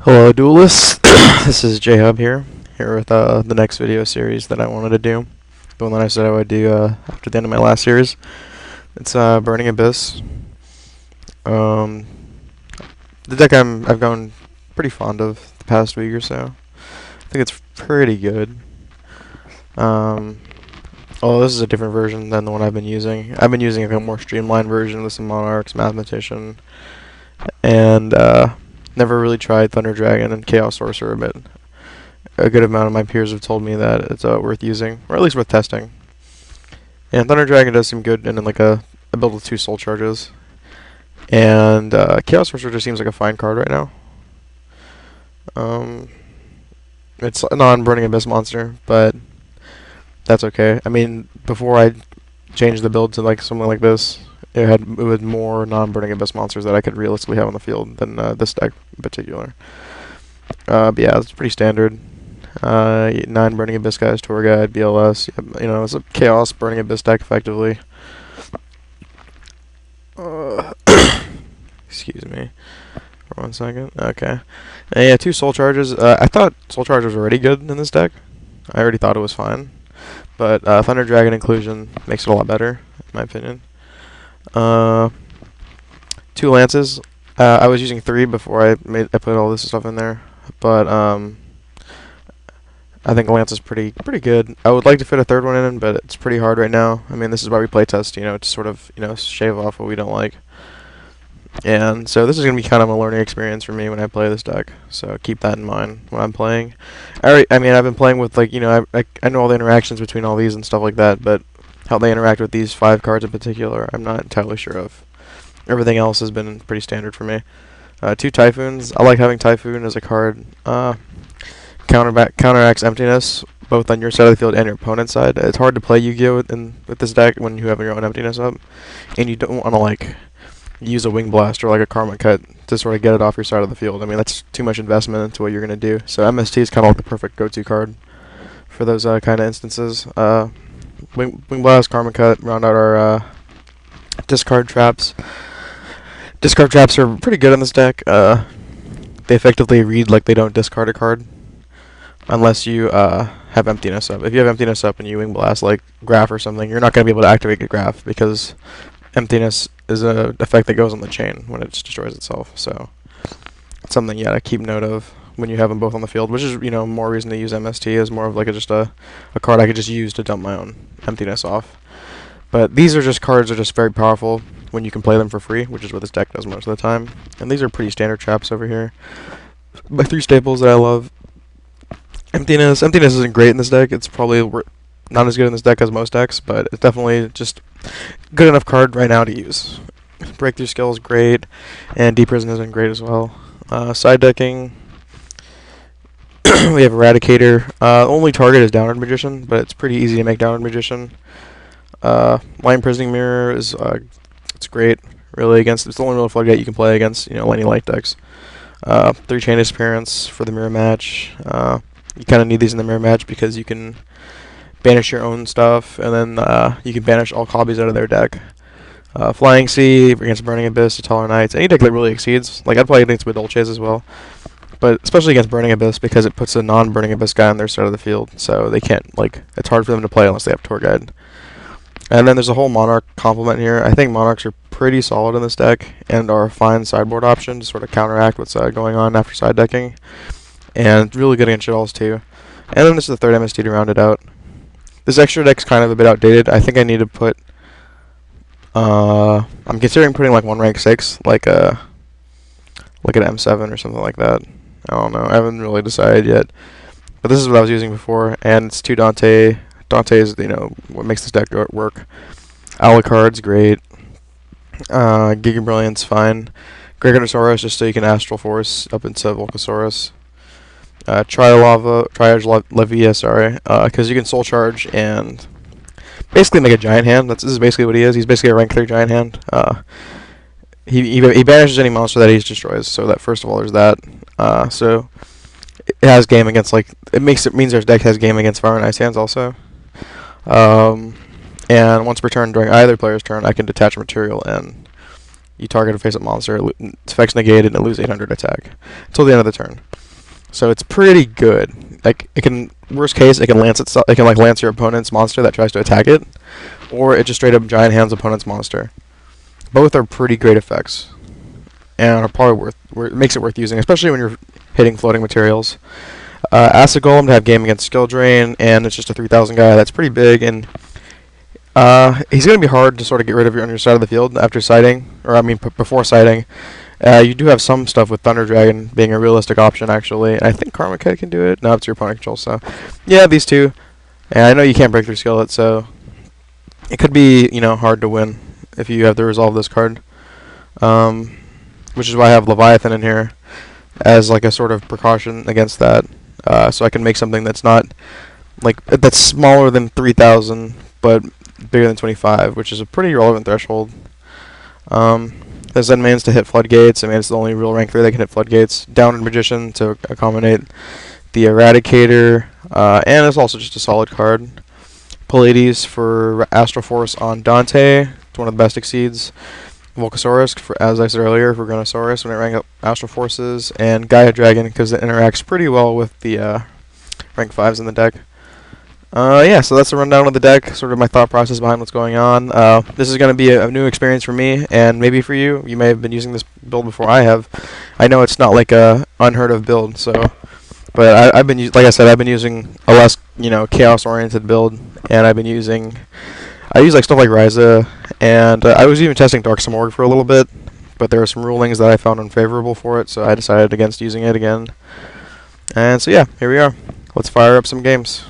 Hello, duelists. This is Jhub here with the next video series that I wanted to do. The one that I said I would do after the end of my last series. It's Burning Abyss. Um, the deck I've gone pretty fond of the past week or so. I think it's pretty good. Although this is a different version than the one I've been using. I've been using a more streamlined version with some Monarchs, Mathematician, and never really tried Thunder Dragon and Chaos Sorcerer, but a good amount of my peers have told me that it's worth using, or at least worth testing. And Thunder Dragon does seem good in like a build with 2 soul charges. And Chaos Sorcerer just seems like a fine card right now. It's a non-Burning Abyss monster, but that's okay. I mean, before I changed the build to like something like this, it had more non-Burning Abyss monsters that I could realistically have on the field than this deck in particular. But yeah, it's pretty standard. 9 Burning Abyss guys, Tour Guide, BLS. You know, it's a Chaos Burning Abyss deck effectively. Excuse me for 1 second. Okay. And yeah, 2 Soul Charges. I thought Soul Charge was already good in this deck. I already thought it was fine. But Thunder Dragon inclusion makes it a lot better, in my opinion. 2 Lances. I was using 3 before I put all this stuff in there, but I think Lance is pretty good. I would like to fit a 3rd one in, but it's pretty hard right now. I mean, this is why we play test, to sort of shave off what we don't like. And so this is gonna be kind of a learning experience for me when I play this deck. So keep that in mind when I'm playing. I mean, I've been playing with like I know all the interactions between all these and stuff like that, but how they interact with these 5 cards in particular, I'm not entirely sure of. Everything else has been pretty standard for me. 2 Typhoons. I like having Typhoon as a card. Counteracts emptiness, both on your side of the field and your opponent's side. It's hard to play Yu-Gi-Oh! With this deck when you have your own emptiness up, and you don't want to like use a Wing Blast or like a Karma Cut to sort of get it off your side of the field. I mean, that's too much investment into what you're gonna do. So MST is kind of like the perfect go-to card for those kind of instances. Wing Blast, Karma Cut, round out our discard traps. Discard traps are pretty good in this deck. They effectively read like they don't discard a card unless you have emptiness up. If you have emptiness up and you Wing Blast like Graph or something, you're not going to be able to activate a Graph because emptiness is an effect that goes on the chain when it destroys itself. So it's something you got to keep note of when you have them both on the field, which is more reason to use MST as more of like just a card I could just use to dump my own emptiness off. But these are just cards that are just very powerful when you can play them for free, which is what this deck does most of the time. And these are pretty standard traps over here. My 3 staples that I love. Emptiness isn't great in this deck. It's probably not as good in this deck as most decks, but it's definitely just good enough card right now to use. Breakthrough Skill is great, and Deep Prison has been great as well. Side decking, we have Eradicator. Only target is Downward Magician, but it's pretty easy to make Downward Magician. Line Prisoning Mirror is it's great, really. It's the only real floodgate you can play against any light decks. 3 Chain Disappearance for the mirror match. You kind of need these in the mirror match because you can banish your own stuff, and then you can banish all copies out of their deck. Flying Sea against Burning Abyss, Taller Knights. Any deck that really exceeds. Like, I'd play against Dolces as well. But especially against Burning Abyss because it puts a non-Burning Abyss guy on their side of the field. So they can't, it's hard for them to play unless they have Tour Guide. And then there's a whole Monarch complement here. I think Monarchs are pretty solid in this deck and are a fine sideboard option to sort of counteract what's going on after side decking. And really good against Shaddolls too. And then this is the 3rd MST to round it out. This extra deck's kind of a bit outdated. I think I need to put I'm considering putting like 1 rank 6, like an M7 or something like that. I don't know. I haven't really decided yet. But this is what I was using before, and it's 2 Dante. Dante is what makes this deck work. Alucard's great. Giga Brilliant's fine. Gregorosaurus just so you can Astral Force up into Volcasaurus. Triage Levia, sorry, because you can Soul Charge and basically make a giant hand. This is basically what he is. He's basically a rank 3 giant hand. He banishes any monster that he destroys. So that first of all, there's that. So it has game against it means their deck has game against Fire and Ice hands also. And once per turn during either player's turn, I can detach material and you target a face-up monster, its effects negated, and it loses 800 attack until the end of the turn. So it's pretty good. Like it can, worst case, it can lance itself. It can like lance your opponent's monster that tries to attack it, or it just straight up giant hands opponent's monster. Both are pretty great effects, and are probably it makes it worth using, especially when you're hitting floating materials. Acid Golem to have game against skill drain, and it's just a 3,000 guy. That's pretty big, and he's going to be hard to sort of get rid of on your side of the field after sighting, or I mean before sighting. You do have some stuff with Thunder Dragon being a realistic option, actually. And I think Karma Kid can do it. No, it's your opponent control, so yeah, these two. And I know you can't break through Skillet, so it could be, you know, hard to win if you have to resolve this card. Which is why I have Leviathan in here as like a sort of precaution against that. So I can make something that's not like that's smaller than 3,000 but bigger than 25, which is a pretty relevant threshold. There's then Mans to hit Floodgates. I mean, it's the only real rank 3 that can hit Floodgates. Downward Magician to accommodate the Eradicator, and it's also just a solid card. Pallades for Astral Force on Dante. It's one of the best exceeds. Volcasaurus, for, as I said earlier, for Gronosaurus when it rank up Astral Forces, and Gaia Dragon because it interacts pretty well with the rank 5s in the deck. Yeah, so that's a rundown of the deck, sort of my thought process behind what's going on. This is going to be a new experience for me, and maybe for you. You may have been using this build before I have. I know it's not like a unheard of build, so, but I've been, like I said, I've been using a less, you know, chaos-oriented build, and I use like stuff like Ryza, and I was even testing Dark Simorg for a little bit, but there were some rulings that I found unfavorable for it, so I decided against using it again. And so yeah, here we are. Let's fire up some games.